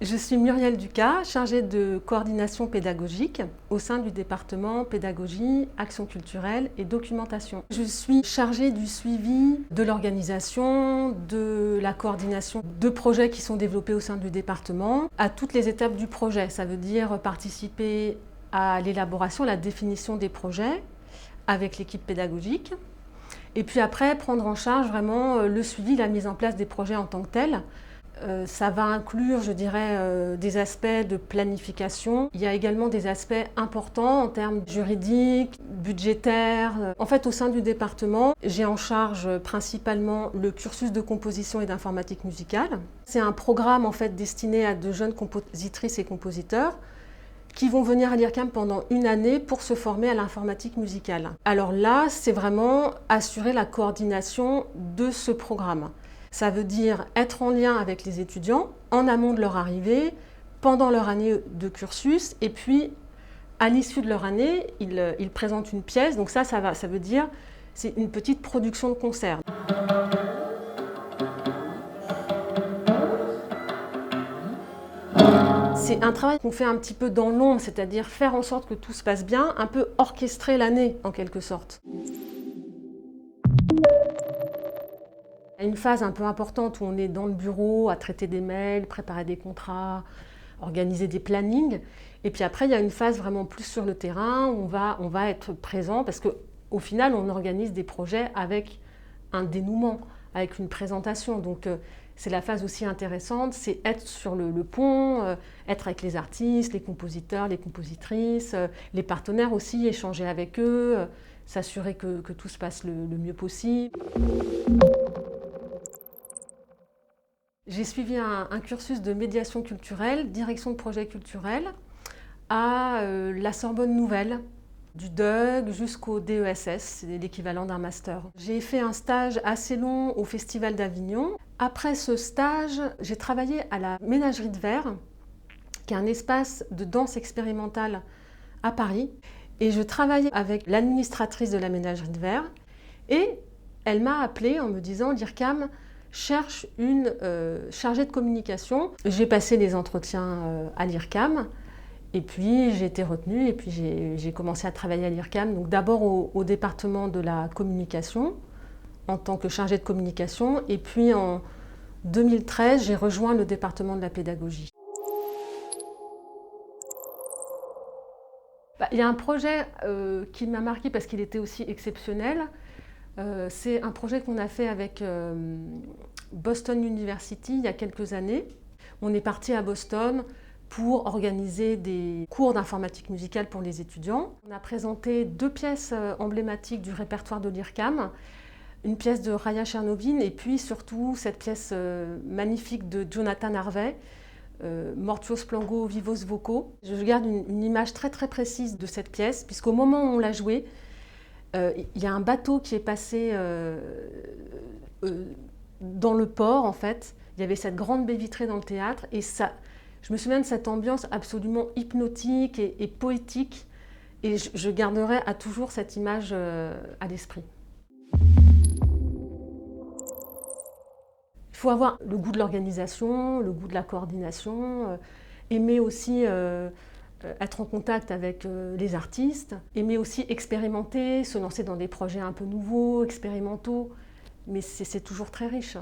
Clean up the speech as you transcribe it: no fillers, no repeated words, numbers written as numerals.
Je suis Muriel Ducas, chargée de coordination pédagogique au sein du département pédagogie, action culturelle et documentation. Je suis chargée du suivi de l'organisation, de la coordination de projets qui sont développés au sein du département à toutes les étapes du projet. Ça veut dire participer à l'élaboration, à la définition des projets avec l'équipe pédagogique. Et puis après, prendre en charge vraiment le suivi, la mise en place des projets en tant que tels. Ça va inclure, je dirais, des aspects de planification. Il y a également des aspects importants en termes juridiques, budgétaires. En fait, au sein du département, j'ai en charge principalement le cursus de composition et d'informatique musicale. C'est un programme en fait destiné à de jeunes compositrices et compositeurs qui vont venir à l'IRCAM pendant une année pour se former à l'informatique musicale. Alors là, c'est vraiment assurer la coordination de ce programme. Ça veut dire être en lien avec les étudiants en amont de leur arrivée, pendant leur année de cursus, et puis à l'issue de leur année, ils présentent une pièce. Donc ça veut dire c'est une petite production de concert. C'est un travail qu'on fait un petit peu dans l'ombre, c'est-à-dire faire en sorte que tout se passe bien, un peu orchestrer l'année en quelque sorte. Il y a une phase un peu importante où on est dans le bureau à traiter des mails, préparer des contrats, organiser des plannings. Et puis après, il y a une phase vraiment plus sur le terrain où on va être présent parce qu'au final, on organise des projets avec un dénouement, avec une présentation. Donc c'est la phase aussi intéressante, c'est être sur le pont, être avec les artistes, les compositeurs, les compositrices, les partenaires aussi, échanger avec eux, s'assurer que tout se passe le mieux possible. J'ai suivi un cursus de médiation culturelle, direction de projet culturel, à la Sorbonne Nouvelle, du DUG jusqu'au DESS, c'est l'équivalent d'un master. J'ai fait un stage assez long au Festival d'Avignon. Après ce stage, j'ai travaillé à la Ménagerie de Verre, qui est un espace de danse expérimentale à Paris. Et je travaillais avec l'administratrice de la Ménagerie de Verre. Et elle m'a appelée en me disant « l'IRCAM cherche une chargée de communication ». J'ai passé les entretiens à l'IRCAM. Et puis j'ai été retenue et puis j'ai commencé à travailler à l'IRCAM. Donc d'abord au département de la communication en tant que chargée de communication. Et puis en 2013, j'ai rejoint le département de la pédagogie. Il y a un projet qui m'a marqué parce qu'il était aussi exceptionnel. C'est un projet qu'on a fait avec Boston University il y a quelques années. On est parti à Boston pour organiser des cours d'informatique musicale pour les étudiants. On a présenté 2 pièces emblématiques du répertoire de l'IRCAM, une pièce de Raya Chernovine et puis surtout cette pièce magnifique de Jonathan Harvey, Mortuo Splango Vivos Voco. Je garde une image très très précise de cette pièce puisqu'au moment où on l'a jouée, il y a un bateau qui est passé dans le port en fait. Il y avait cette grande baie vitrée dans le théâtre et ça. Je me souviens de cette ambiance absolument hypnotique et poétique et je garderai à toujours cette image à l'esprit. Il faut avoir le goût de l'organisation, le goût de la coordination, aimer aussi être en contact avec les artistes, aimer aussi expérimenter, se lancer dans des projets un peu nouveaux, expérimentaux, mais c'est toujours très riche.